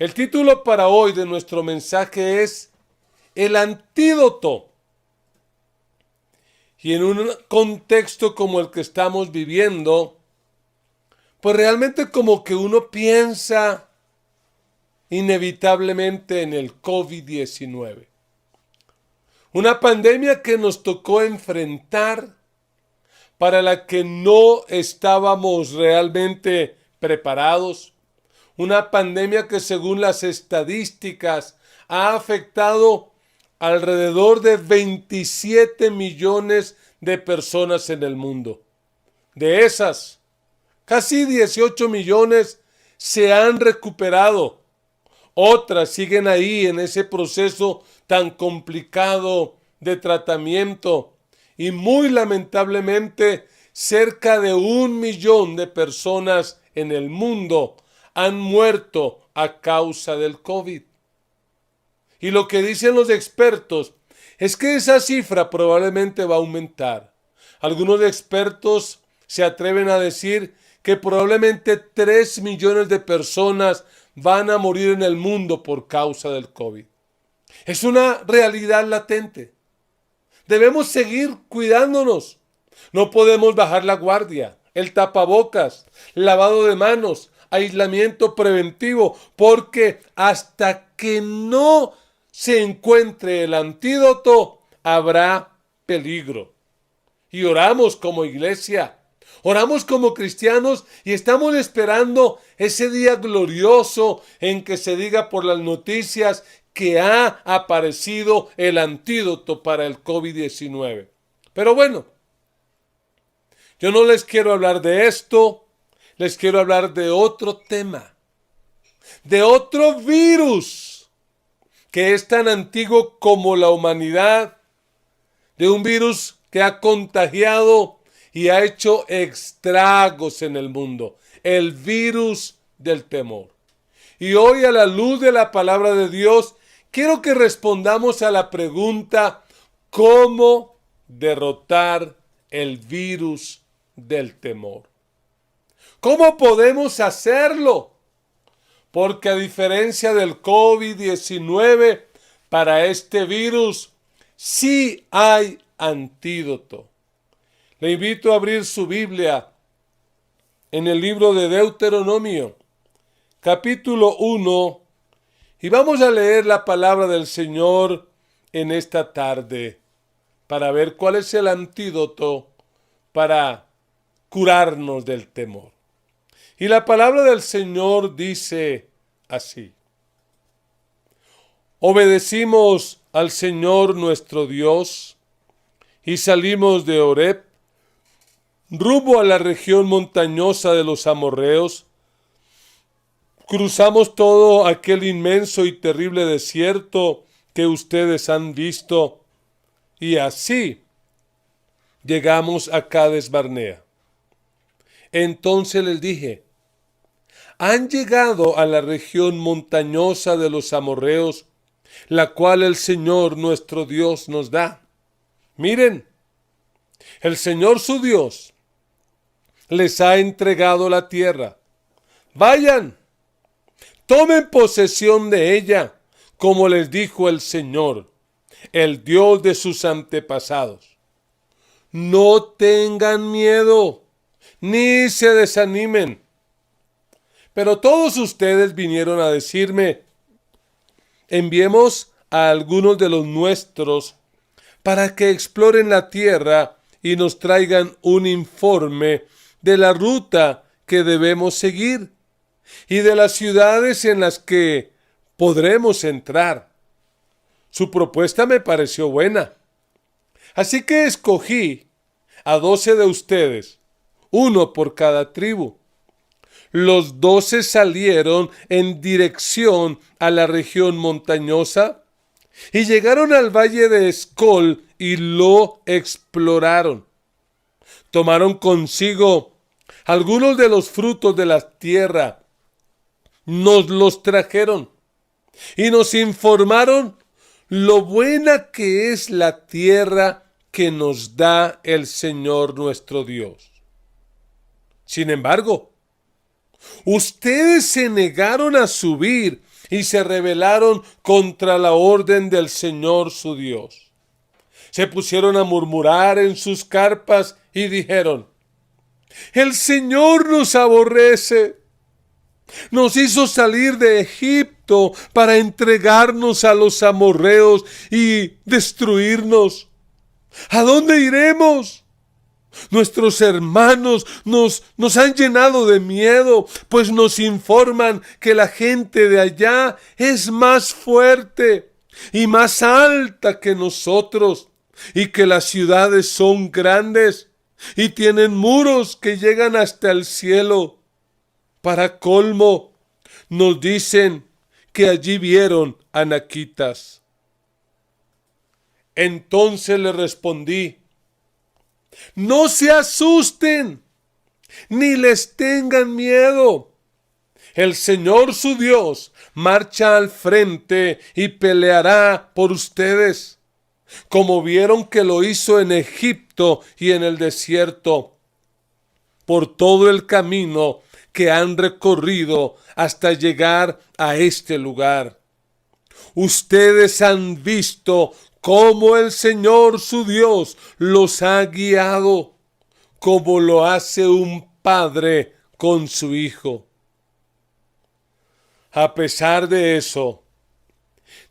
El título para hoy de nuestro mensaje es El antídoto. Y en un contexto como el que estamos viviendo, pues realmente como que uno piensa inevitablemente en el COVID-19. Una pandemia que nos tocó enfrentar, para la que no estábamos realmente preparados. Una pandemia que según las estadísticas ha afectado alrededor de 27 millones de personas en el mundo. De esas, casi 18 millones se han recuperado. Otras siguen ahí en ese proceso tan complicado de tratamiento. Y muy lamentablemente, cerca de 1 millón de personas en el mundo han muerto a causa del COVID. Y lo que dicen los expertos es que esa cifra probablemente va a aumentar. Algunos expertos se atreven a decir que probablemente 3 millones de personas van a morir en el mundo por causa del COVID. Es una realidad latente. Debemos seguir cuidándonos. No podemos bajar la guardia. El tapabocas, lavado de manos, aislamiento preventivo, porque hasta que no se encuentre el antídoto, habrá peligro. Y oramos como iglesia, oramos como cristianos y estamos esperando ese día glorioso en que se diga por las noticias que ha aparecido el antídoto para el COVID-19. Pero bueno, yo no les quiero hablar de esto, les quiero hablar de otro tema, de otro virus que es tan antiguo como la humanidad, de un virus que ha contagiado y ha hecho estragos en el mundo, el virus del temor. Y hoy, a la luz de la palabra de Dios, quiero que respondamos a la pregunta: ¿cómo derrotar el virus del temor? ¿Cómo podemos hacerlo? Porque a diferencia del COVID-19, para este virus sí hay antídoto. Le invito a abrir su Biblia en el libro de Deuteronomio, capítulo 1, y vamos a leer la palabra del Señor en esta tarde para ver cuál es el antídoto para curarnos del temor. Y la palabra del Señor dice así: obedecimos al Señor nuestro Dios y salimos de Horeb rumbo a la región montañosa de los amorreos. Cruzamos todo aquel inmenso y terrible desierto que ustedes han visto, y así llegamos a Cades Barnea. Entonces les dije: han llegado a la región montañosa de los amorreos, la cual el Señor nuestro Dios nos da. Miren, el Señor su Dios les ha entregado la tierra. Vayan, tomen posesión de ella, como les dijo el Señor, el Dios de sus antepasados. No tengan miedo, ni se desanimen. Pero todos ustedes vinieron a decirme: enviemos a algunos de los nuestros para que exploren la tierra y nos traigan un informe de la ruta que debemos seguir y de las ciudades en las que podremos entrar. Su propuesta me pareció buena. Así que escogí a 12 de ustedes, uno por cada tribu. Los 12 salieron en dirección a la región montañosa y llegaron al valle de Escol y lo exploraron. Tomaron consigo algunos de los frutos de la tierra, nos los trajeron y nos informaron lo buena que es la tierra que nos da el Señor nuestro Dios. Sin embargo, ustedes se negaron a subir y se rebelaron contra la orden del Señor su Dios. Se pusieron a murmurar en sus carpas y dijeron: el Señor nos aborrece. Nos hizo salir de Egipto para entregarnos a los amorreos y destruirnos. ¿A dónde iremos? Nuestros hermanos nos han llenado de miedo, pues nos informan que la gente de allá es más fuerte y más alta que nosotros, y que las ciudades son grandes y tienen muros que llegan hasta el cielo. Para colmo, nos dicen que allí vieron anaquitas. Entonces le respondí: no se asusten, ni les tengan miedo. El Señor su Dios marcha al frente y peleará por ustedes, como vieron que lo hizo en Egipto y en el desierto, por todo el camino que han recorrido hasta llegar a este lugar. Ustedes han visto cómo el Señor su Dios los ha guiado, como lo hace un padre con su hijo. A pesar de eso,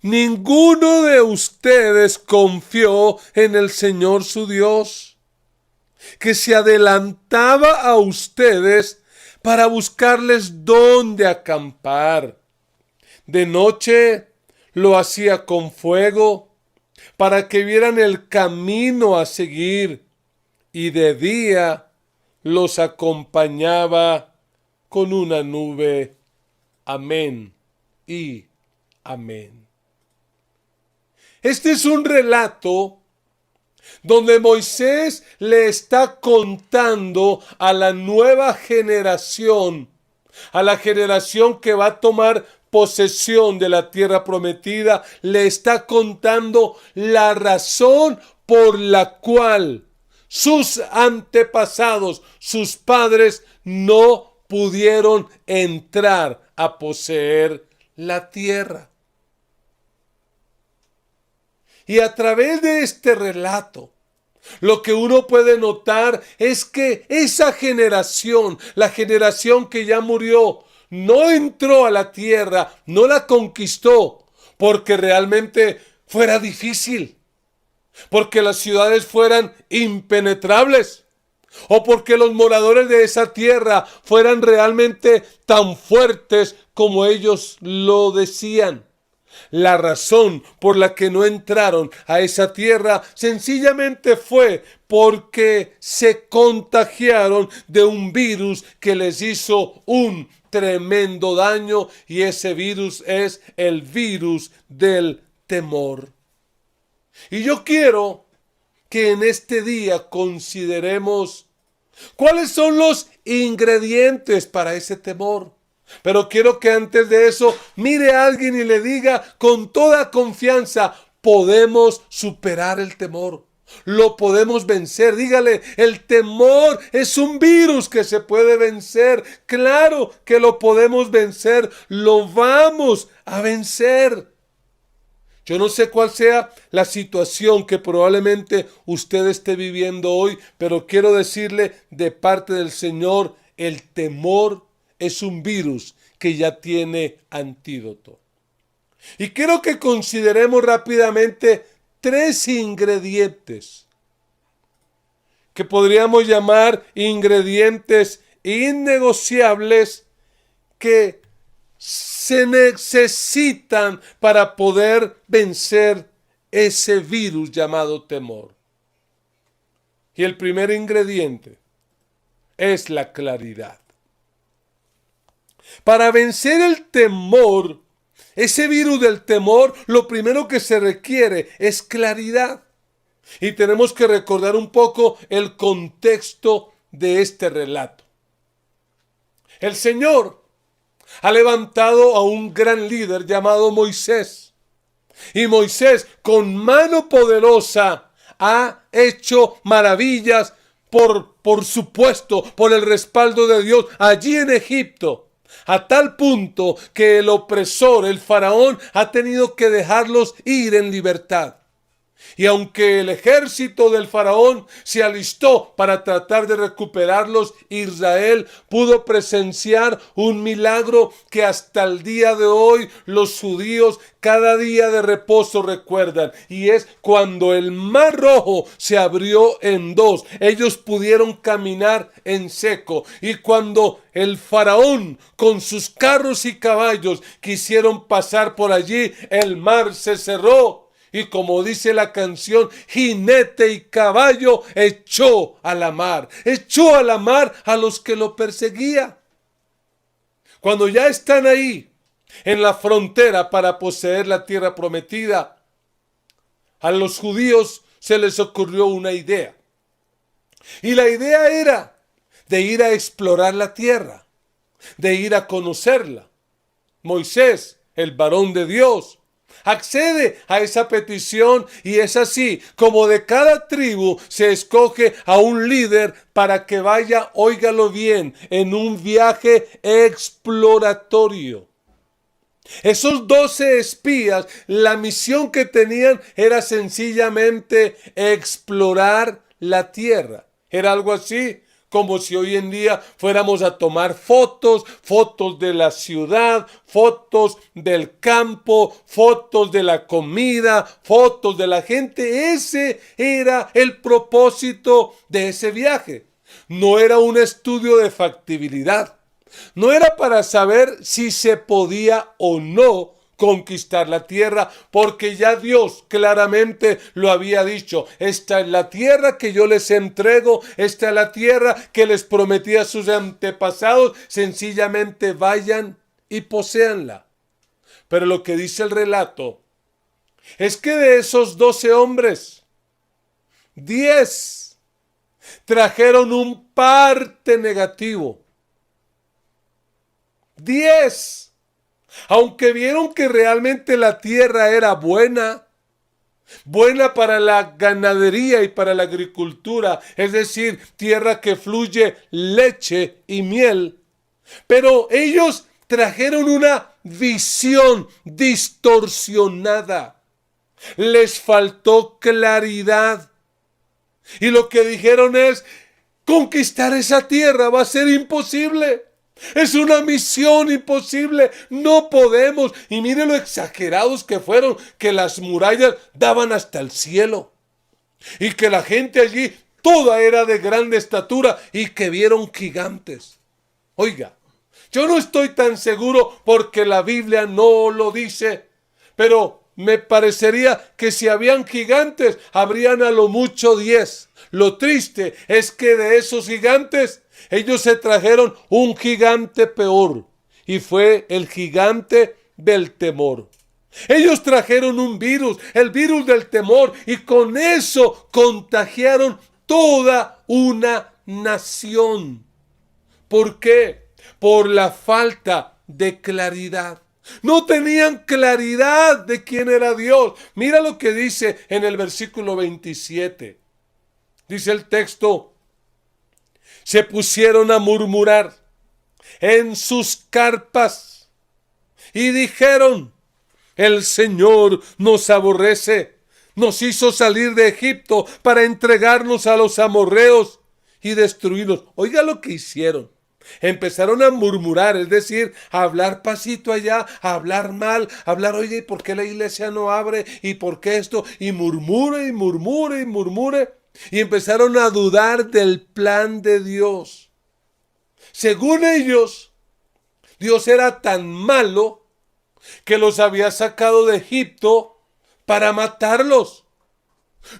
ninguno de ustedes confió en el Señor su Dios, que se adelantaba a ustedes para buscarles dónde acampar. De noche lo hacía con fuego, para que vieran el camino a seguir, y de día los acompañaba con una nube. Amén y amén. Este es un relato donde Moisés le está contando a la nueva generación, a la generación que va a tomar posesión de la tierra prometida, le está contando la razón por la cual sus antepasados, sus padres, no pudieron entrar a poseer la tierra. Y a través de este relato, lo que uno puede notar es que esa generación, la generación que ya murió, no entró a la tierra, no la conquistó, porque realmente fuera difícil, porque las ciudades fueran impenetrables, o porque los moradores de esa tierra fueran realmente tan fuertes como ellos lo decían. La razón por la que no entraron a esa tierra sencillamente fue porque se contagiaron de un virus que les hizo un tremendo daño, y ese virus es el virus del temor. Y yo quiero que en este día consideremos cuáles son los ingredientes para ese temor. Pero quiero que antes de eso mire a alguien y le diga con toda confianza: podemos superar el temor, lo podemos vencer. Dígale: el temor es un virus que se puede vencer. Claro que lo podemos vencer, lo vamos a vencer. Yo no sé cuál sea la situación que probablemente usted esté viviendo hoy, pero quiero decirle de parte del Señor: el temor es un virus que ya tiene antídoto. Y quiero que consideremos rápidamente 3 ingredientes que podríamos llamar ingredientes innegociables que se necesitan para poder vencer ese virus llamado temor. Y el primer ingrediente es la claridad. Para vencer el temor, ese virus del temor, lo primero que se requiere es claridad. Y tenemos que recordar un poco el contexto de este relato. El Señor ha levantado a un gran líder llamado Moisés. Y Moisés, con mano poderosa, ha hecho maravillas por supuesto, por el respaldo de Dios allí en Egipto. a tal punto que el opresor, el faraón, ha tenido que dejarlos ir en libertad. Y aunque el ejército del faraón se alistó para tratar de recuperarlos, Israel pudo presenciar un milagro que hasta el día de hoy los judíos cada día de reposo recuerdan. Y es cuando el Mar Rojo se abrió en dos. Ellos pudieron caminar en seco. Y cuando el faraón con sus carros y caballos quisieron pasar por allí, el mar se cerró. Y como dice la canción, jinete y caballo echó a la mar a los que lo perseguían. Cuando ya están ahí, en la frontera para poseer la tierra prometida, a los judíos se les ocurrió una idea. Y la idea era de ir a explorar la tierra, de ir a conocerla. Moisés, el varón de Dios, accede a esa petición y es así como de cada tribu se escoge a un líder para que vaya, óigalo bien, en un viaje exploratorio. Esos 12 espías, la misión que tenían era sencillamente explorar la tierra. Era algo así como si hoy en día fuéramos a tomar fotos de la ciudad, fotos del campo, fotos de la comida, fotos de la gente. Ese era el propósito de ese viaje. No era un estudio de factibilidad. No era para saber si se podía o no conquistar la tierra, porque ya Dios claramente lo había dicho. Esta es la tierra que yo les entrego, esta es la tierra que les prometí a sus antepasados, sencillamente vayan y poséanla. Pero lo que dice el relato es que de esos 12 hombres, 10 trajeron un parte negativo. 10. Aunque vieron que realmente la tierra era buena para la ganadería y para la agricultura, es decir, tierra que fluye leche y miel, pero ellos trajeron una visión distorsionada. Les faltó claridad. Y lo que dijeron es, conquistar esa tierra va a ser imposible. Es una misión imposible, no podemos. Y mire lo exagerados que fueron, que las murallas daban hasta el cielo. Y que la gente allí toda era de grande estatura y que vieron gigantes. Oiga, yo no estoy tan seguro porque la Biblia no lo dice, pero me parecería que si habían gigantes, habrían a lo mucho 10. Lo triste es que de esos gigantes, ellos se trajeron un gigante peor, y fue el gigante del temor. Ellos trajeron un virus, el virus del temor, y con eso contagiaron toda una nación. ¿Por qué? Por la falta de claridad. No tenían claridad de quién era Dios. Mira lo que dice en el versículo 27. Dice el texto: se pusieron a murmurar en sus carpas y dijeron: el Señor nos aborrece, nos hizo salir de Egipto para entregarnos a los amorreos y destruirlos. Oiga lo que hicieron. Empezaron a murmurar, es decir, a hablar pasito allá, a hablar mal, a hablar, oye, ¿y por qué la iglesia no abre? ¿Y por qué esto? Y murmure, y murmure, y murmure. Y empezaron a dudar del plan de Dios. Según ellos, Dios era tan malo que los había sacado de Egipto para matarlos.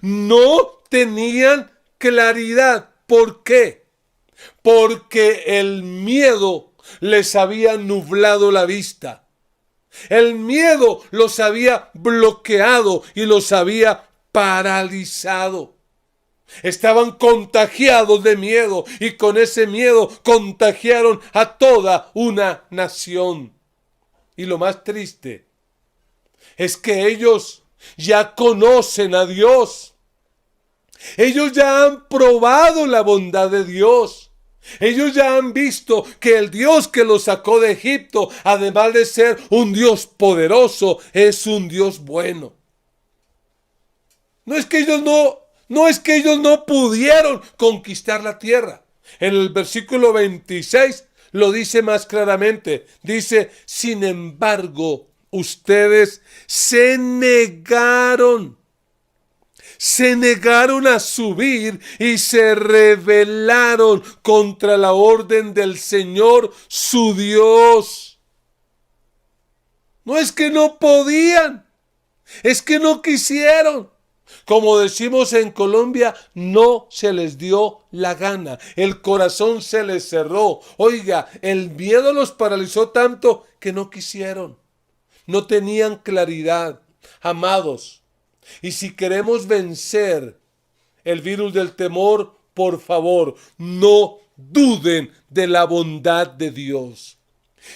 No tenían claridad. ¿Por qué? Porque el miedo les había nublado la vista. El miedo los había bloqueado y los había paralizado. Estaban contagiados de miedo y con ese miedo contagiaron a toda una nación. Y lo más triste es que ellos ya conocen a Dios. Ellos ya han probado la bondad de Dios. Ellos ya han visto que el Dios que los sacó de Egipto, además de ser un Dios poderoso, es un Dios bueno. No es que ellos no pudieron conquistar la tierra. En el versículo 26 lo dice más claramente. Dice, sin embargo, ustedes se negaron a subir y se rebelaron contra la orden del Señor su Dios. No es que no podían, es que no quisieron. Como decimos en Colombia, no se les dio la gana. El corazón se les cerró. Oiga, el miedo los paralizó tanto que no quisieron. No tenían claridad. Amados, y si queremos vencer el virus del temor, por favor, no duden de la bondad de Dios.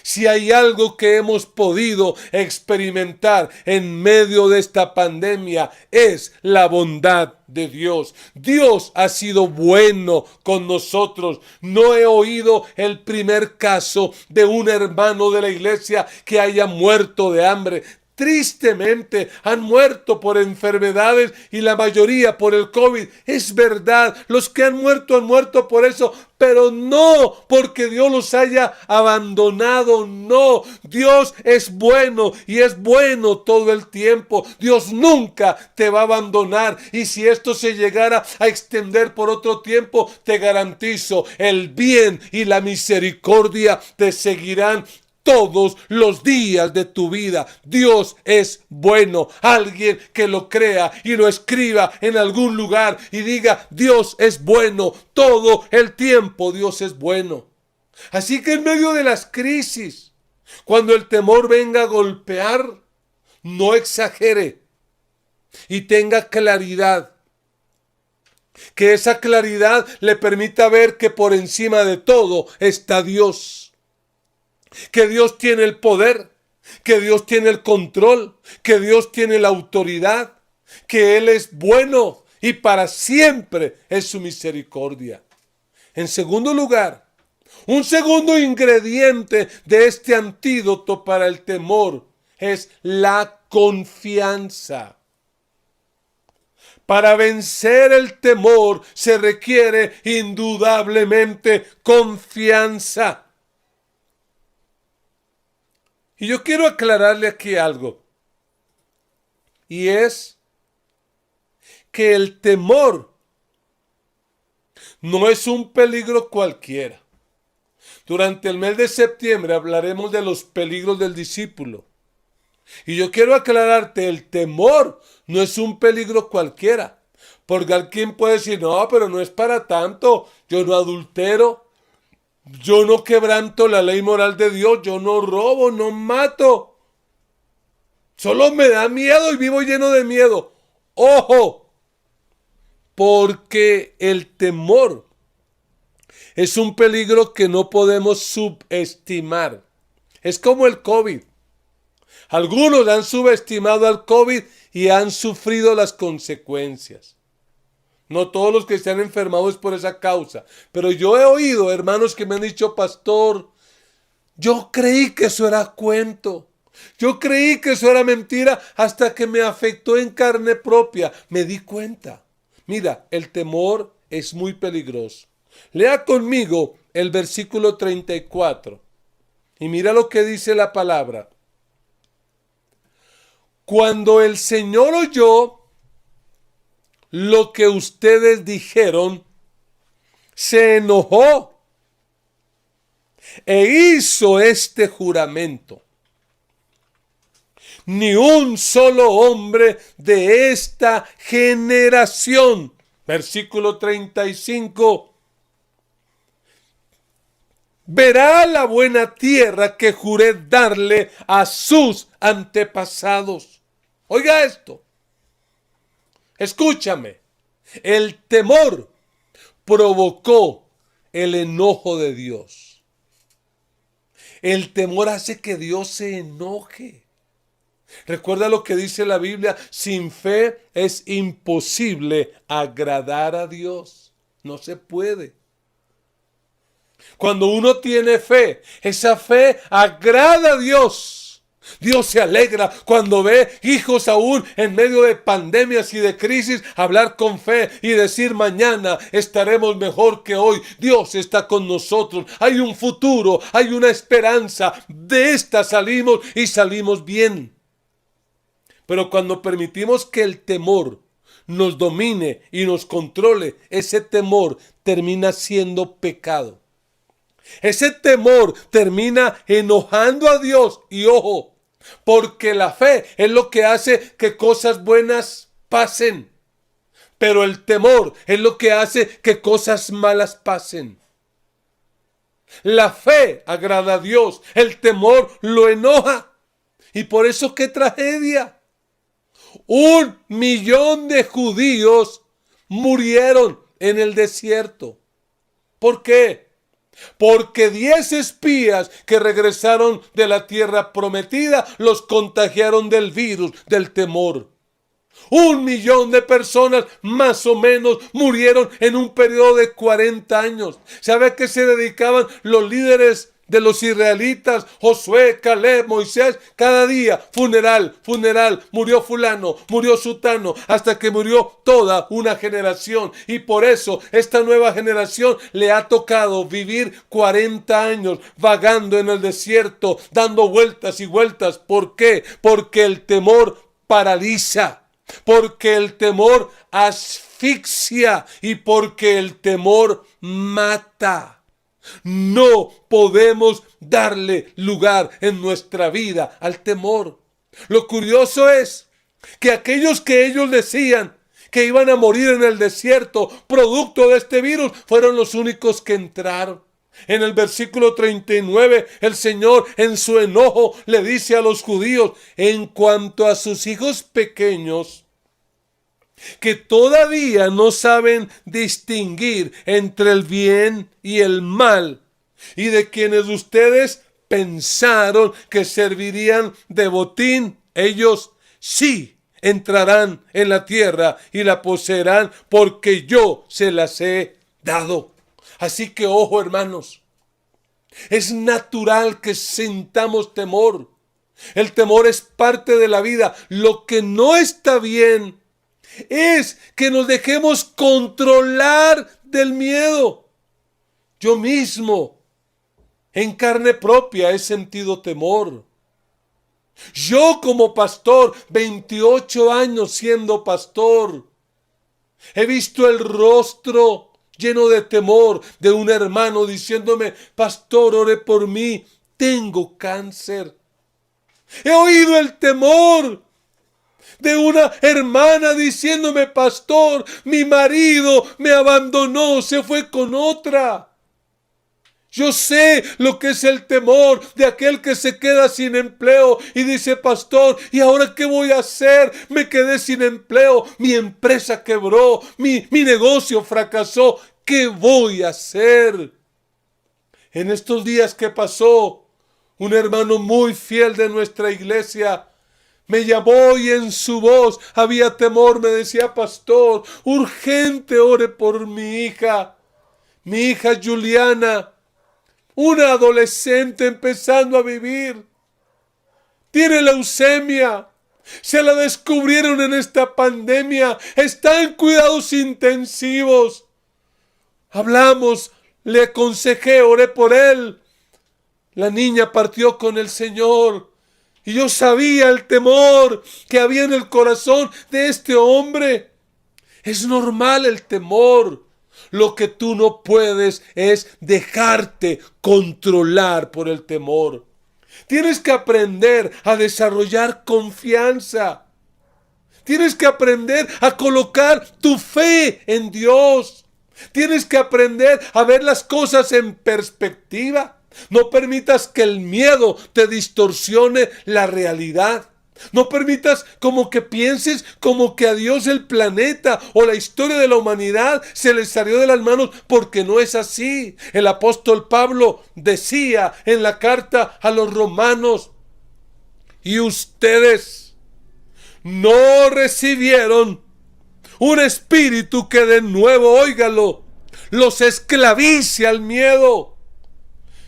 Si hay algo que hemos podido experimentar en medio de esta pandemia, es la bondad de Dios. Dios ha sido bueno con nosotros. No he oído el primer caso de un hermano de la iglesia que haya muerto de hambre. Tristemente han muerto por enfermedades y la mayoría por el COVID. Es verdad, los que han muerto por eso, pero no porque Dios los haya abandonado, no. Dios es bueno y es bueno todo el tiempo. Dios nunca te va a abandonar, y si esto se llegara a extender por otro tiempo, te garantizo, el bien y la misericordia te seguirán todos los días de tu vida. Dios es bueno. Alguien que lo crea y lo escriba en algún lugar y diga, Dios es bueno. Todo el tiempo Dios es bueno. Así que en medio de las crisis, cuando el temor venga a golpear, no exagere y tenga claridad. Que esa claridad le permita ver que por encima de todo está Dios. Que Dios tiene el poder, que Dios tiene el control, que Dios tiene la autoridad, que Él es bueno y para siempre es su misericordia. En segundo lugar, un segundo ingrediente de este antídoto para el temor es la confianza. Para vencer el temor se requiere indudablemente confianza. Y yo quiero aclararle aquí algo, y es que el temor no es un peligro cualquiera. Durante el mes de septiembre hablaremos de los peligros del discípulo. Y yo quiero aclararte, el temor no es un peligro cualquiera. Porque alguien puede decir, no, pero no es para tanto, yo no adultero. Yo no quebranto la ley moral de Dios, yo no robo, no mato. Solo me da miedo y vivo lleno de miedo. ¡Ojo! Porque el temor es un peligro que no podemos subestimar. Es como el COVID. Algunos han subestimado al COVID y han sufrido las consecuencias. No todos los que se han enfermado es por esa causa. Pero yo he oído hermanos que me han dicho, pastor, yo creí que eso era cuento. Yo creí que eso era mentira hasta que me afectó en carne propia. Me di cuenta. Mira, el temor es muy peligroso. Lea conmigo el versículo 34. Y mira lo que dice la palabra. Cuando el Señor oyó lo que ustedes dijeron, se enojó e hizo este juramento: ni un solo hombre de esta generación, versículo 35, verá la buena tierra que juré darle a sus antepasados. Oiga esto. Escúchame, el temor provocó el enojo de Dios. El temor hace que Dios se enoje. Recuerda lo que dice la Biblia, sin fe es imposible agradar a Dios. No se puede. Cuando uno tiene fe, esa fe agrada a Dios. Dios se alegra cuando ve hijos aún en medio de pandemias y de crisis hablar con fe y decir mañana estaremos mejor que hoy. Dios está con nosotros. Hay un futuro, hay una esperanza. De esta salimos y salimos bien. Pero cuando permitimos que el temor nos domine y nos controle, ese temor termina siendo pecado. Ese temor termina enojando a Dios. Y ojo, porque la fe es lo que hace que cosas buenas pasen. Pero el temor es lo que hace que cosas malas pasen. La fe agrada a Dios, el temor lo enoja. Y por eso, ¡qué tragedia! 1 millón de judíos murieron en el desierto. ¿Por qué? Porque 10 espías que regresaron de la tierra prometida los contagiaron del virus, del temor. 1 millón de personas más o menos murieron en un periodo de 40 años. ¿Sabe a qué se dedicaban los líderes de los israelitas? Josué, Caleb, Moisés, cada día funeral, murió fulano, murió sutano, hasta que murió toda una generación. Y por eso esta nueva generación le ha tocado vivir 40 años vagando en el desierto, dando vueltas y vueltas. ¿Por qué? Porque el temor paraliza. Porque el temor asfixia y porque el temor mata. No podemos darle lugar en nuestra vida al temor. Lo curioso es que aquellos que ellos decían que iban a morir en el desierto producto de este virus fueron los únicos que entraron. En el versículo 39, el Señor en su enojo le dice a los judíos: en cuanto a sus hijos pequeños, que todavía no saben distinguir entre el bien y el mal, y de quienes ustedes pensaron que servirían de botín, ellos sí entrarán en la tierra y la poseerán, porque yo se las he dado. Así que ojo, hermanos, es natural que sintamos temor. El temor es parte de la vida. Lo que no está bien es que nos dejemos controlar del miedo. Yo mismo, en carne propia, he sentido temor. Yo como pastor, 28 años siendo pastor, he visto el rostro lleno de temor de un hermano diciéndome: pastor, ore por mí, tengo cáncer. He oído el temor de una hermana diciéndome: pastor, mi marido me abandonó, se fue con otra. Yo sé lo que es el temor de aquel que se queda sin empleo y dice: pastor, ¿y ahora qué voy a hacer? Me quedé sin empleo, mi empresa quebró, mi negocio fracasó. ¿Qué voy a hacer? En estos días que pasó, un hermano muy fiel de nuestra iglesia me llamó y en su voz había temor. Me decía: pastor, urgente ore por mi hija Juliana, una adolescente empezando a vivir. Tiene leucemia. Se la descubrieron en esta pandemia. Está en cuidados intensivos. Hablamos, le aconsejé, oré por él. La niña partió con el Señor. Y yo sabía el temor que había en el corazón de este hombre. Es normal el temor. Lo que tú no puedes es dejarte controlar por el temor. Tienes que aprender a desarrollar confianza. Tienes que aprender a colocar tu fe en Dios. Tienes que aprender a ver las cosas en perspectiva. No permitas que el miedo te distorsione la realidad. No permitas como que pienses como que a Dios el planeta o la historia de la humanidad se le salió de las manos, porque no es así. El apóstol Pablo decía en la carta a los romanos: y ustedes no recibieron un espíritu que de nuevo, óigalo, los esclavice al miedo.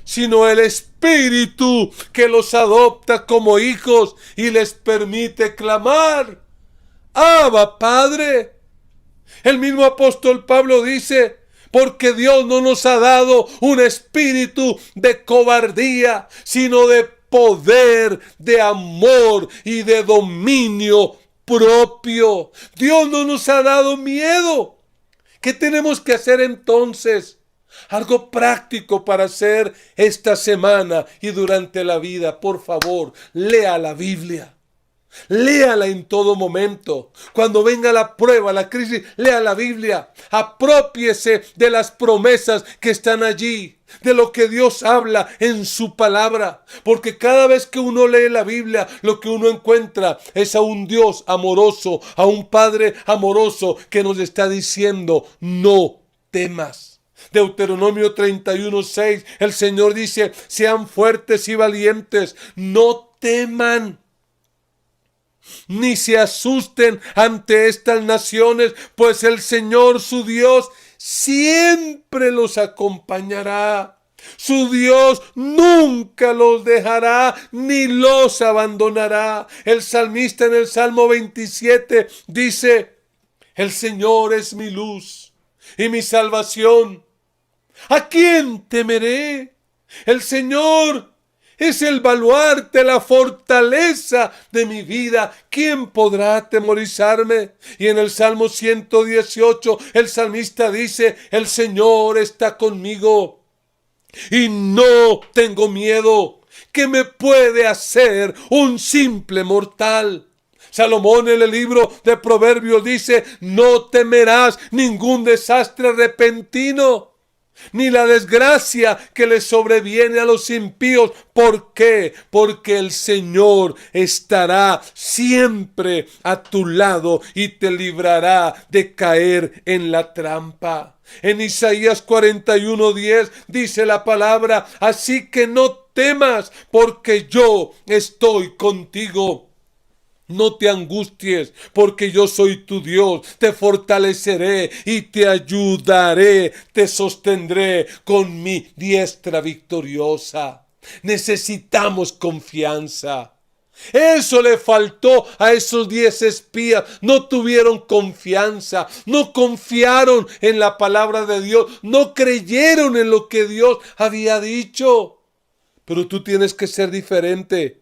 sino el Espíritu que los adopta como hijos y les permite clamar: Abba, Padre. El mismo apóstol Pablo dice: porque Dios no nos ha dado un espíritu de cobardía, sino de poder, de amor y de dominio propio. Dios no nos ha dado miedo. ¿Qué tenemos que hacer entonces? Algo práctico para hacer esta semana y durante la vida. Por favor, lea la Biblia. Léala en todo momento. Cuando venga la prueba, la crisis, lea la Biblia. Aprópiese de las promesas que están allí, de lo que Dios habla en su palabra. Porque cada vez que uno lee la Biblia, lo que uno encuentra es a un Dios amoroso, a un Padre amoroso que nos está diciendo: no temas. Deuteronomio 31:6, el Señor dice: sean fuertes y valientes, no teman, ni se asusten ante estas naciones, pues el Señor su Dios siempre los acompañará. Su Dios nunca los dejará ni los abandonará. El salmista en el Salmo 27 dice: el Señor es mi luz y mi salvación. ¿A quién temeré? El Señor es el baluarte, la fortaleza de mi vida. ¿Quién podrá atemorizarme? Y en el Salmo 118, el salmista dice: el Señor está conmigo y no tengo miedo. ¿Qué me puede hacer un simple mortal? Salomón en el libro de Proverbios dice: no temerás ningún desastre repentino, ni la desgracia que le sobreviene a los impíos. ¿Por qué? Porque el Señor estará siempre a tu lado y te librará de caer en la trampa. En Isaías 41:10 dice la palabra: así que no temas, porque yo estoy contigo. No te angusties, porque yo soy tu Dios. Te fortaleceré y te ayudaré. Te sostendré con mi diestra victoriosa. Necesitamos confianza. Eso le faltó a esos 10 espías. No tuvieron confianza. No confiaron en la palabra de Dios. No creyeron en lo que Dios había dicho. Pero tú tienes que ser diferente.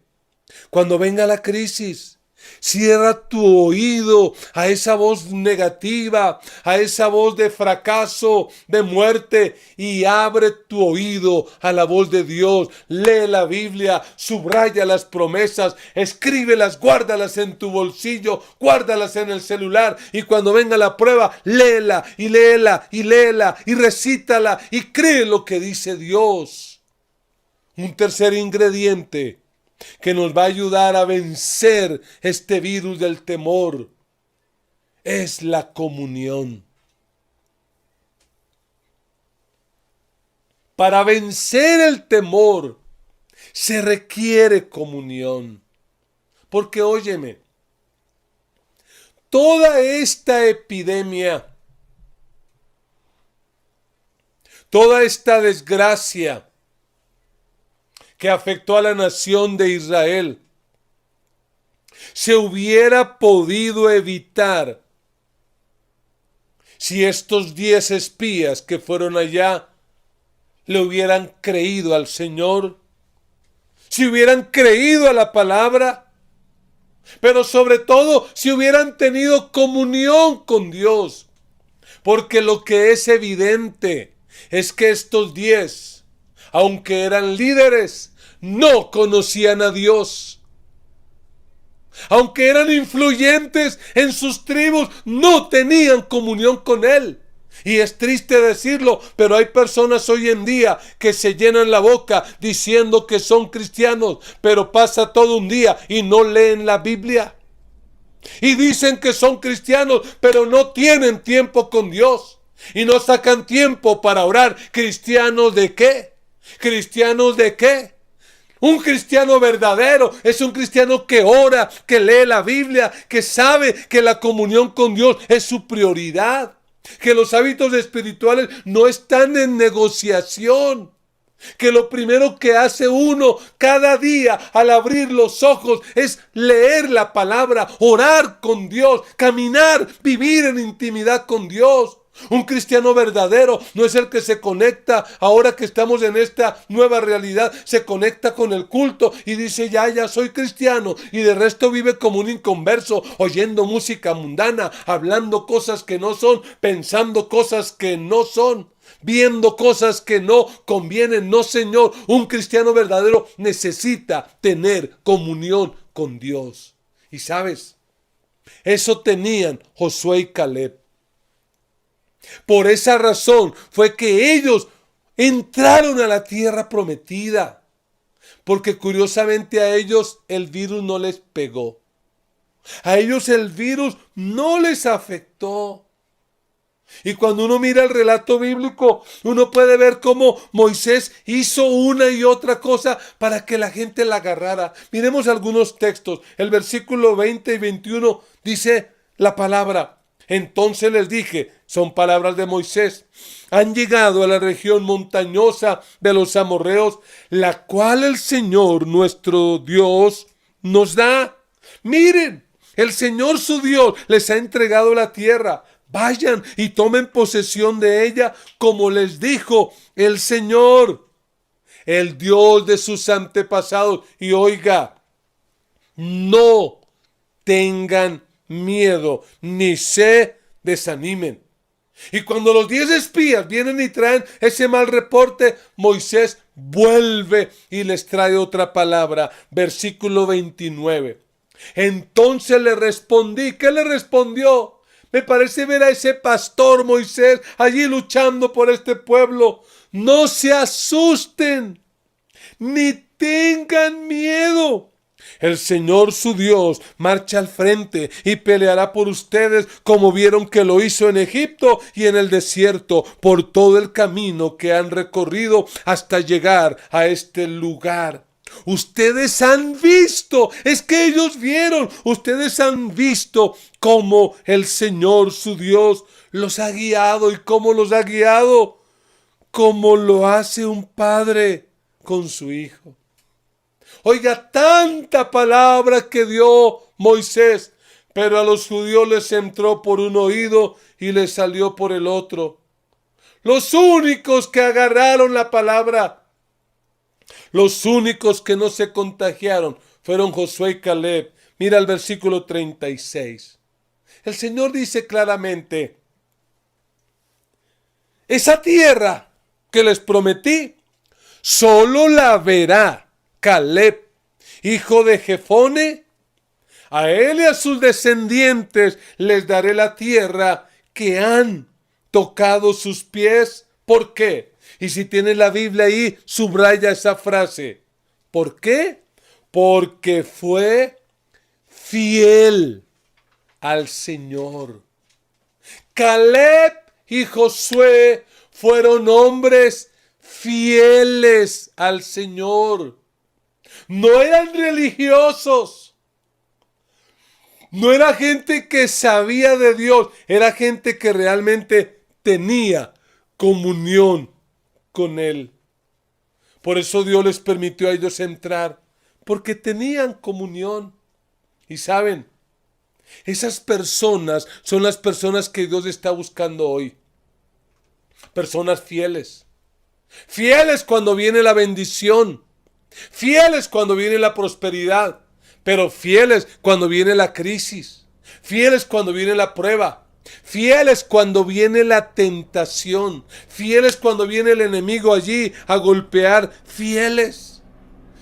Cuando venga la crisis, cierra tu oído a esa voz negativa, a esa voz de fracaso, de muerte, y abre tu oído a la voz de Dios. Lee la Biblia, subraya las promesas, escríbelas, guárdalas en tu bolsillo, guárdalas en el celular, y cuando venga la prueba, léela y léela y léela y recítala y cree lo que dice Dios. Un tercer ingrediente que nos va a ayudar a vencer este virus del temor es la comunión. Para vencer el temor se requiere comunión. Porque óyeme, toda esta epidemia, toda esta desgracia que afectó a la nación de Israel, se hubiera podido evitar si estos 10 espías que fueron allá le hubieran creído al Señor, si hubieran creído a la palabra, pero sobre todo si hubieran tenido comunión con Dios. Porque lo que es evidente es que estos 10, aunque eran líderes, no conocían a Dios. Aunque eran influyentes en sus tribus, no tenían comunión con Él. Y es triste decirlo, pero hay personas hoy en día que se llenan la boca diciendo que son cristianos, pero pasa todo un día y no leen la Biblia. Y dicen que son cristianos, pero no tienen tiempo con Dios. Y no sacan tiempo para orar. ¿Cristianos de qué? ¿Cristianos de qué? Un cristiano verdadero es un cristiano que ora, que lee la Biblia, que sabe que la comunión con Dios es su prioridad, que los hábitos espirituales no están en negociación. Que lo primero que hace uno cada día al abrir los ojos es leer la palabra, orar con Dios, caminar, vivir en intimidad con Dios. Un cristiano verdadero no es el que se conecta, ahora que estamos en esta nueva realidad, se conecta con el culto y dice ya soy cristiano, y de resto vive como un inconverso, oyendo música mundana, hablando cosas que no son, pensando cosas que no son, viendo cosas que no convienen. No, Señor, un cristiano verdadero necesita tener comunión con Dios. Y sabes, eso tenían Josué y Caleb. Por esa razón fue que ellos entraron a la tierra prometida, porque curiosamente a ellos el virus no les pegó. A ellos el virus no les afectó. Y cuando uno mira el relato bíblico, uno puede ver cómo Moisés hizo una y otra cosa para que la gente la agarrara. Miremos algunos textos. El versículo 20 y 21 dice la palabra: entonces les dije, son palabras de Moisés, han llegado a la región montañosa de los amorreos, la cual el Señor nuestro Dios nos da. Miren, el Señor su Dios les ha entregado la tierra. Vayan y tomen posesión de ella, como les dijo el Señor, el Dios de sus antepasados. Y oiga, no tengan miedo, ni se desanimen. Y cuando los 10 espías vienen y traen ese mal reporte, Moisés vuelve y les trae otra palabra. Versículo 29. Entonces le respondí. ¿Qué le respondió? Me parece ver a ese pastor Moisés allí luchando por este pueblo. No se asusten, ni tengan miedo. El Señor su Dios marcha al frente y peleará por ustedes, como vieron que lo hizo en Egipto y en el desierto, por todo el camino que han recorrido hasta llegar a este lugar. Ustedes han visto, es que ellos vieron, ustedes han visto cómo el Señor su Dios los ha guiado. ¿Y cómo los ha guiado? Como lo hace un padre con su hijo. Oiga, tanta palabra que dio Moisés, pero a los judíos les entró por un oído y les salió por el otro. Los únicos que agarraron la palabra, los únicos que no se contagiaron, fueron Josué y Caleb. Mira el versículo 36. El Señor dice claramente: esa tierra que les prometí, solo la verá Caleb, hijo de Jefone. A él y a sus descendientes les daré la tierra que han tocado sus pies. ¿Por qué? Y si tienes la Biblia ahí, subraya esa frase. ¿Por qué? Porque fue fiel al Señor. Caleb y Josué fueron hombres fieles al Señor. No eran religiosos. No era gente que sabía de Dios. Era gente que realmente tenía comunión con Él. Por eso Dios les permitió a ellos entrar, porque tenían comunión. Y saben, esas personas son las personas que Dios está buscando hoy. Personas fieles. Fieles cuando viene la bendición. Fieles cuando viene la prosperidad. Pero fieles cuando viene la crisis. Fieles cuando viene la prueba. Fieles cuando viene la tentación. Fieles cuando viene el enemigo allí a golpear. Fieles.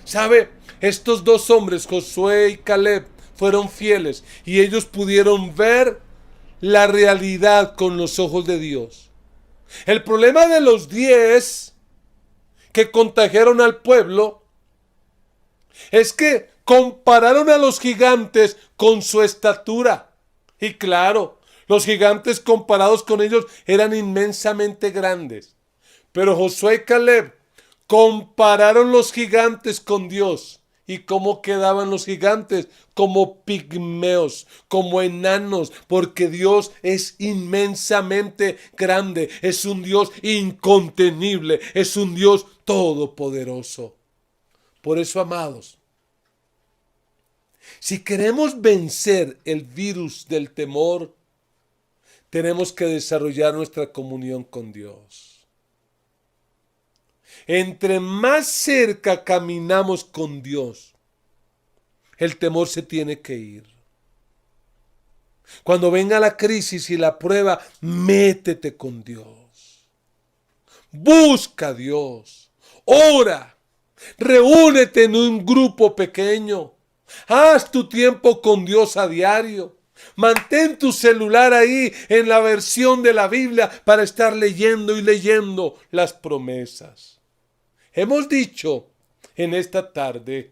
¿Sabe? Estos dos hombres, Josué y Caleb, fueron fieles. Y ellos pudieron ver la realidad con los ojos de Dios. El problema de los 10 que contagiaron al pueblo es que compararon a los gigantes con su estatura. Y claro, los gigantes comparados con ellos eran inmensamente grandes. Pero Josué y Caleb compararon los gigantes con Dios. ¿Y cómo quedaban los gigantes? Como pigmeos, como enanos, porque Dios es inmensamente grande, es un Dios incontenible, es un Dios todopoderoso. Por eso, amados, si queremos vencer el virus del temor, tenemos que desarrollar nuestra comunión con Dios. Entre más cerca caminamos con Dios, el temor se tiene que ir. Cuando venga la crisis y la prueba, métete con Dios. Busca a Dios. Ora. Reúnete en un grupo pequeño. Haz tu tiempo con Dios a diario. Mantén tu celular ahí en la versión de la Biblia para estar leyendo y leyendo las promesas. Hemos dicho en esta tarde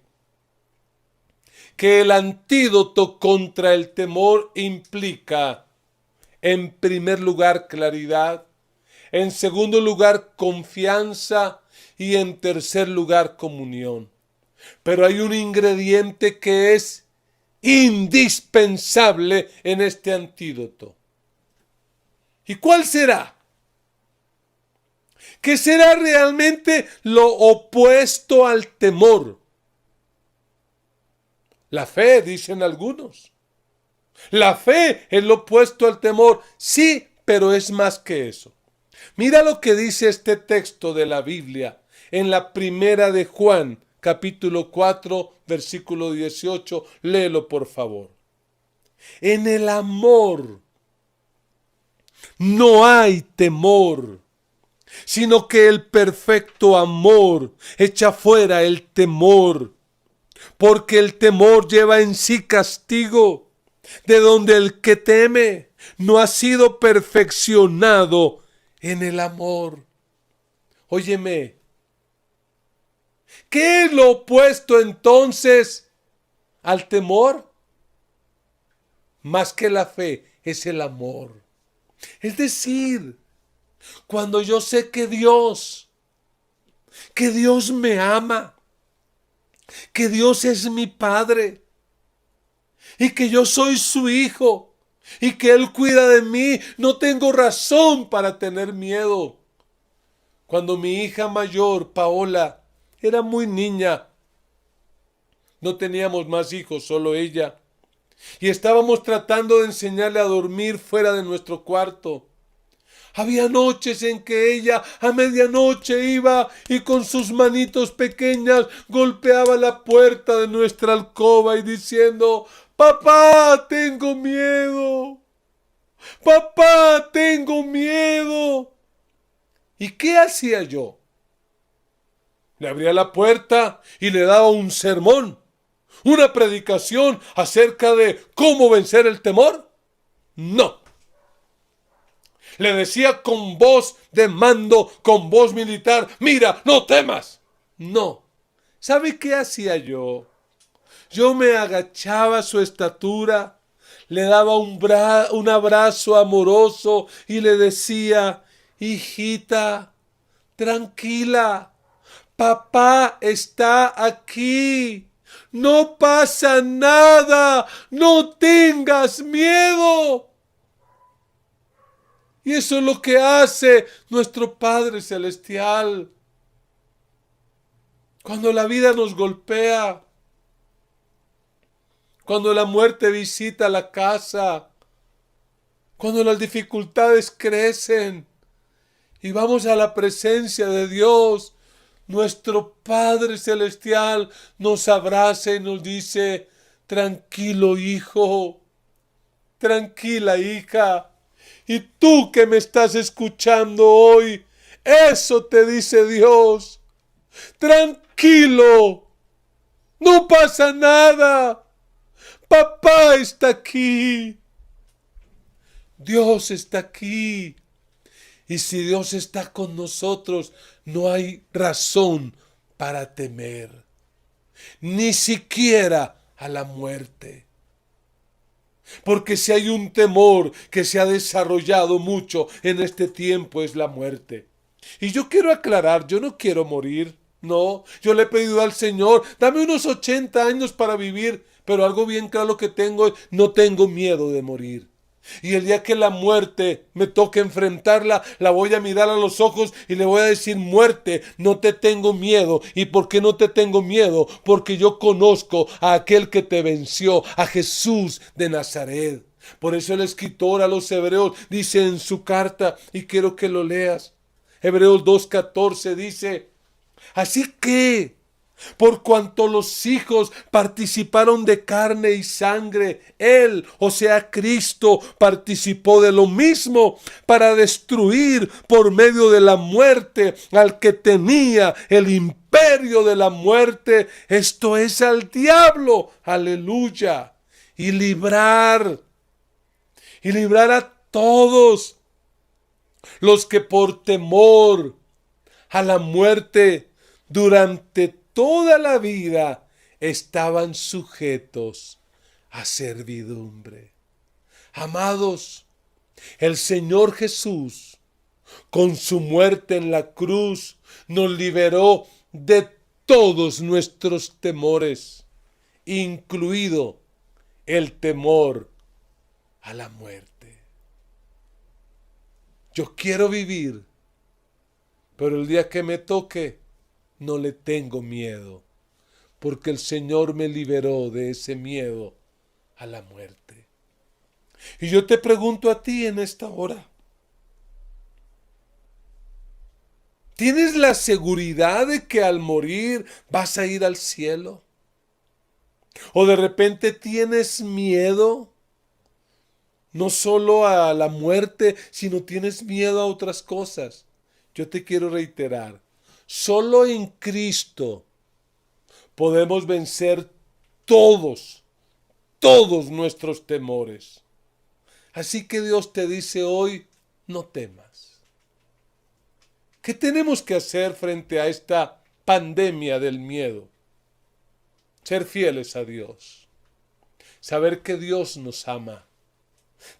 que el antídoto contra el temor implica, en primer lugar, claridad, en segundo lugar, confianza y en tercer lugar, comunión. Pero hay un ingrediente que es indispensable en este antídoto. ¿Y cuál será? ¿Qué será realmente lo opuesto al temor? La fe, dicen algunos. La fe es lo opuesto al temor. Sí, pero es más que eso. Mira lo que dice este texto de la Biblia en la primera de Juan, capítulo 4, versículo 18. Léelo, por favor. En el amor no hay temor, sino que el perfecto amor echa fuera el temor, porque el temor lleva en sí castigo, de donde el que teme no ha sido perfeccionado en el amor. Óyeme, ¿qué es lo opuesto entonces al temor? Más que la fe, es el amor. Es decir, cuando yo sé que Dios me ama, que Dios es mi Padre y que yo soy su hijo y que Él cuida de mí, no tengo razón para tener miedo. Cuando mi hija mayor, Paola, era muy niña, no teníamos más hijos, solo ella, y estábamos tratando de enseñarle a dormir fuera de nuestro cuarto. Había noches en que ella a medianoche iba y con sus manitos pequeñas golpeaba la puerta de nuestra alcoba y diciendo: «Papá, tengo miedo. Papá, tengo miedo». ¿Y qué hacía yo? Le abría la puerta y le daba un sermón, una predicación acerca de cómo vencer el temor. No. Le decía con voz de mando, con voz militar: «Mira, no temas». No. ¿Sabe qué hacía yo? Yo me agachaba a su estatura, le daba un abrazo amoroso y le decía: «Hijita, tranquila, papá está aquí. No pasa nada, no tengas miedo». Y eso es lo que hace nuestro Padre Celestial. Cuando la vida nos golpea, cuando la muerte visita la casa, cuando las dificultades crecen y vamos a la presencia de Dios, nuestro Padre Celestial nos abraza y nos dice: «Tranquilo, hijo, tranquila, hija». Y tú que me estás escuchando hoy, eso te dice Dios: «Tranquilo, no pasa nada. Papá está aquí. Dios está aquí». Y si Dios está con nosotros, no hay razón para temer, ni siquiera a la muerte. Porque si hay un temor que se ha desarrollado mucho en este tiempo, es la muerte. Y yo quiero aclarar, yo no quiero morir. No, yo le he pedido al Señor, dame unos 80 años para vivir, pero algo bien claro que tengo es, no tengo miedo de morir. Y el día que la muerte me toque enfrentarla, la voy a mirar a los ojos y le voy a decir, muerte, no te tengo miedo. ¿Y por qué no te tengo miedo? Porque yo conozco a aquel que te venció, a Jesús de Nazaret. Por eso el escritor a los Hebreos dice en su carta, y quiero que lo leas, Hebreos 2:14 dice, así que, por cuanto los hijos participaron de carne y sangre, Él, o sea Cristo, participó de lo mismo para destruir por medio de la muerte al que tenía el imperio de la muerte, esto es al diablo, aleluya, y librar a todos los que por temor a la muerte durante toda la vida estaban sujetos a servidumbre. Amados, el Señor Jesús, con su muerte en la cruz, nos liberó de todos nuestros temores, incluido el temor a la muerte. Yo quiero vivir, pero el día que me toque, no le tengo miedo, porque el Señor me liberó de ese miedo a la muerte. Y yo te pregunto a ti en esta hora, ¿tienes la seguridad de que al morir vas a ir al cielo? ¿O de repente tienes miedo? No solo a la muerte, sino tienes miedo a otras cosas. Yo te quiero reiterar, solo en Cristo podemos vencer todos nuestros temores. Así que Dios te dice hoy, no temas. ¿Qué tenemos que hacer frente a esta pandemia del miedo? Ser fieles a Dios. Saber que Dios nos ama.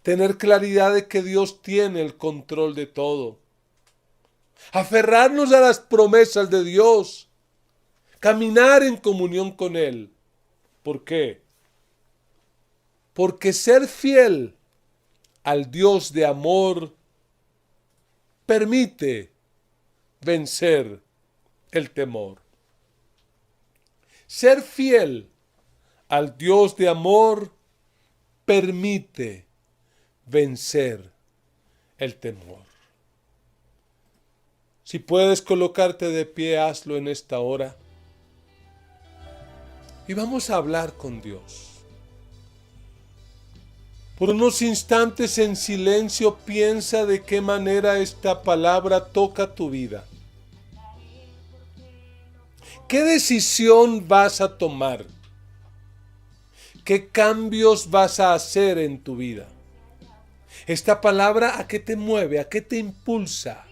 Tener claridad de que Dios tiene el control de todo. Aferrarnos a las promesas de Dios. Caminar en comunión con Él. ¿Por qué? Porque ser fiel al Dios de amor permite vencer el temor. Ser fiel al Dios de amor permite vencer el temor. Si puedes colocarte de pie, hazlo en esta hora. Y vamos a hablar con Dios. Por unos instantes en silencio piensa de qué manera esta palabra toca tu vida. ¿Qué decisión vas a tomar? ¿Qué cambios vas a hacer en tu vida? Esta palabra, ¿a qué te mueve? ¿A qué te impulsa?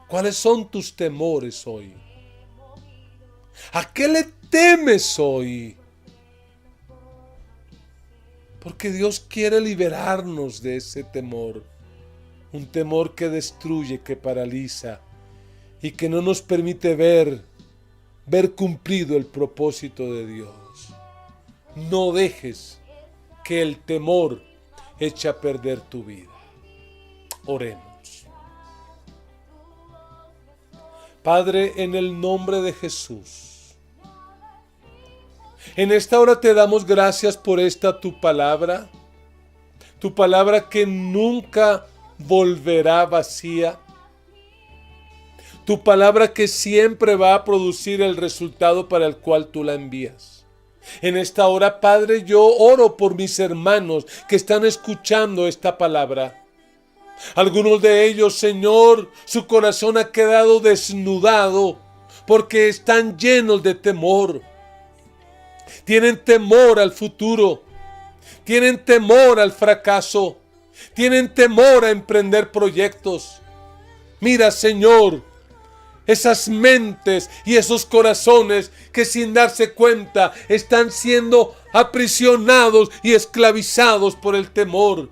¿Cuáles son tus temores hoy? ¿A qué le temes hoy? Porque Dios quiere liberarnos de ese temor. Un temor que destruye, que paraliza y que no nos permite ver cumplido el propósito de Dios. No dejes que el temor eche a perder tu vida. Oremos. Padre, en el nombre de Jesús, en esta hora te damos gracias por esta tu palabra que nunca volverá vacía, tu palabra que siempre va a producir el resultado para el cual tú la envías. En esta hora, Padre, yo oro por mis hermanos que están escuchando esta palabra. Algunos de ellos, Señor, su corazón ha quedado desnudado porque están llenos de temor. Tienen temor al futuro, tienen temor al fracaso, tienen temor a emprender proyectos. Mira, Señor, esas mentes y esos corazones que sin darse cuenta están siendo aprisionados y esclavizados por el temor.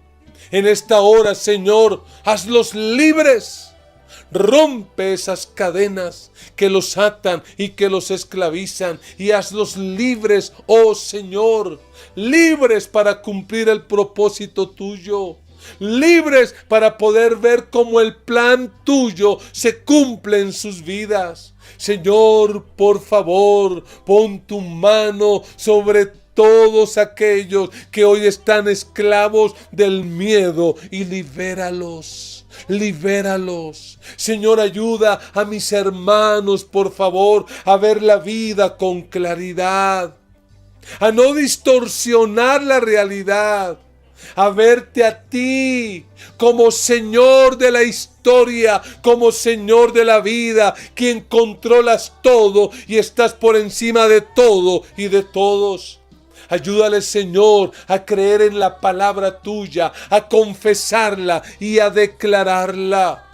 En esta hora, Señor, hazlos libres. Rompe esas cadenas que los atan y que los esclavizan y hazlos libres, oh Señor, libres para cumplir el propósito tuyo, libres para poder ver cómo el plan tuyo se cumple en sus vidas. Señor, por favor, pon tu mano sobre todos aquellos que hoy están esclavos del miedo y libéralos. Libéralos. Señor, ayuda a mis hermanos, por favor, a ver la vida con claridad, a no distorsionar la realidad, a verte a ti como Señor de la historia, como Señor de la vida, quien controlas todo y estás por encima de todo y de todos. Ayúdale, Señor, a creer en la palabra tuya, a confesarla y a declararla.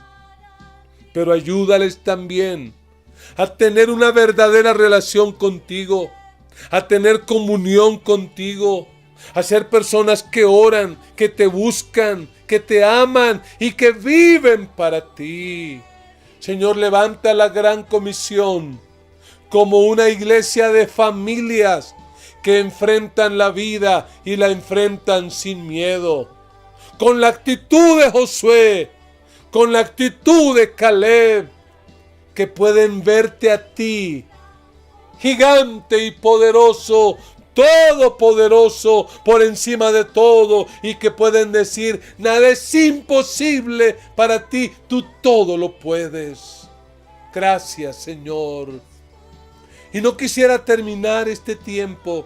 Pero ayúdales también a tener una verdadera relación contigo, a tener comunión contigo, a ser personas que oran, que te buscan, que te aman y que viven para ti. Señor, levanta la gran comisión como una iglesia de familias que enfrentan la vida y la enfrentan sin miedo, con la actitud de Josué, con la actitud de Caleb, que pueden verte a ti, gigante y poderoso, todopoderoso, por encima de todo, y que pueden decir: nada es imposible para ti, tú todo lo puedes. Gracias, Señor. Y no quisiera terminar este tiempo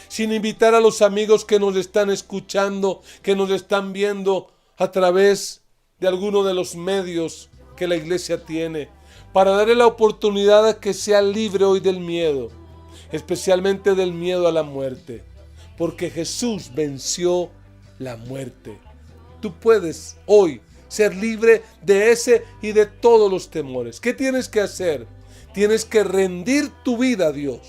sin invitar a los amigos que nos están escuchando, que nos están viendo a través de alguno de los medios que la iglesia tiene, para darle la oportunidad a que sea libre hoy del miedo, especialmente del miedo a la muerte, porque Jesús venció la muerte. Tú puedes hoy ser libre de ese y de todos los temores. ¿Qué tienes que hacer? Tienes que rendir tu vida a Dios.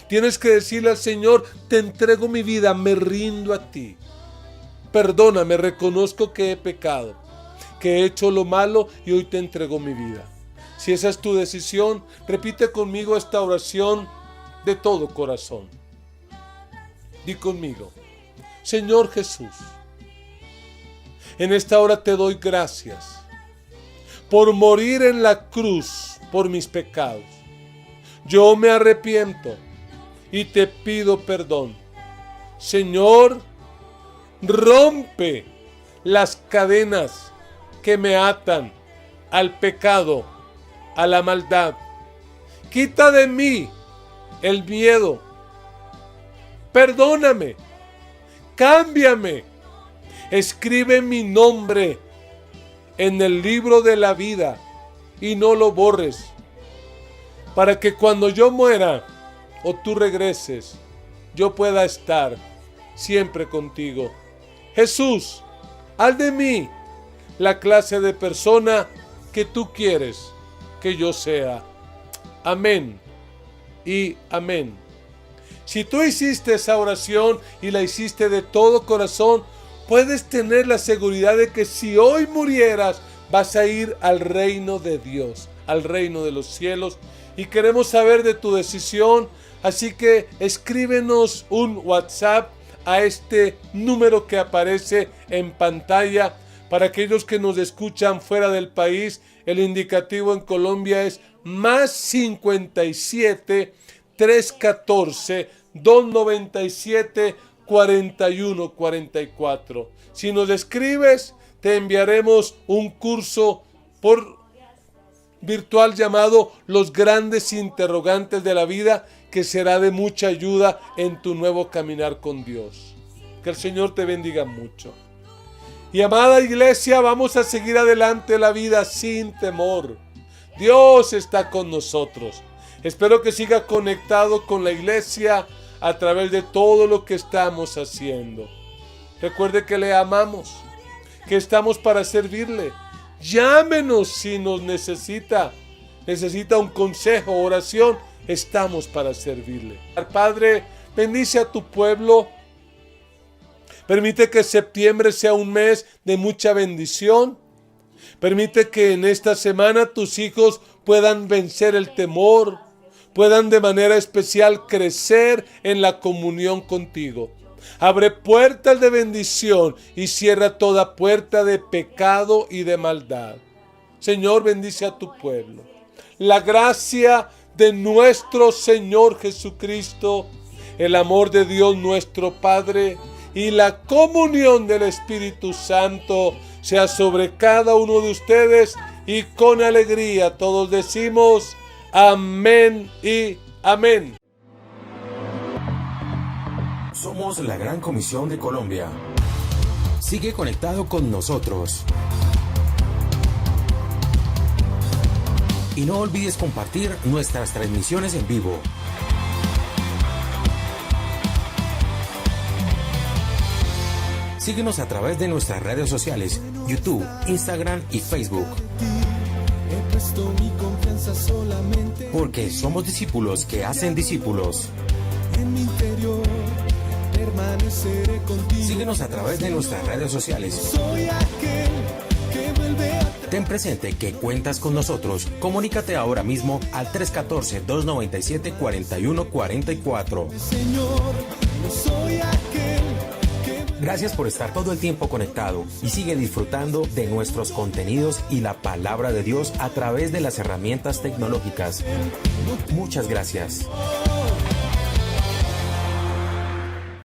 Tienes que decirle al Señor: te entrego mi vida, me rindo a ti. Perdóname, reconozco que he pecado, que he hecho lo malo y hoy te entrego mi vida. Si esa es tu decisión, repite conmigo esta oración de todo corazón. Di conmigo: Señor Jesús, en esta hora te doy gracias por morir en la cruz por mis pecados. Yo me arrepiento y te pido perdón. Señor, rompe las cadenas que me atan al pecado, a la maldad. Quita de mí el miedo. Perdóname. Cámbiame. Escribe mi nombre en el libro de la vida y no lo borres, para que cuando yo muera o tú regreses, yo pueda estar siempre contigo. Jesús, haz de mí la clase de persona que tú quieres que yo sea. Amén y amén. Si tú hiciste esa oración y la hiciste de todo corazón, puedes tener la seguridad de que si hoy murieras, vas a ir al reino de Dios, al reino de los cielos. Y queremos saber de tu decisión, así que escríbenos un WhatsApp a este número que aparece en pantalla. Para aquellos que nos escuchan fuera del país, el indicativo en Colombia es más 57 314 297 4144. Si nos escribes, te enviaremos un curso virtual llamado Los Grandes Interrogantes de la Vida, que será de mucha ayuda en tu nuevo caminar con Dios. Que el Señor te bendiga mucho. Y amada iglesia, vamos a seguir adelante la vida sin temor. Dios está con nosotros. Espero que siga conectado con la iglesia a través de todo lo que estamos haciendo. Recuerde que le amamos, que estamos para servirle. Llámenos si nos necesita un consejo, oración. Estamos para servirle. Padre, bendice a tu pueblo. Permite que septiembre sea un mes de mucha bendición. Permite que en esta semana tus hijos puedan vencer el temor, puedan de manera especial crecer en la comunión contigo. Abre puertas de bendición y cierra toda puerta de pecado y de maldad. Señor, bendice a tu pueblo. La gracia de nuestro Señor Jesucristo, el amor de Dios nuestro Padre y la comunión del Espíritu Santo sea sobre cada uno de ustedes, y con alegría todos decimos amén y amén. Somos la Gran Comisión de Colombia. Sigue conectado con nosotros. Y no olvides compartir nuestras transmisiones en vivo. Síguenos a través de nuestras redes sociales, YouTube, Instagram y Facebook. Porque somos discípulos que hacen discípulos. Síguenos a través de nuestras redes sociales. Ten presente que cuentas con nosotros. Comunícate ahora mismo al 314-297-4144. Gracias por estar todo el tiempo conectado y sigue disfrutando de nuestros contenidos y la palabra de Dios a través de las herramientas tecnológicas. Muchas gracias.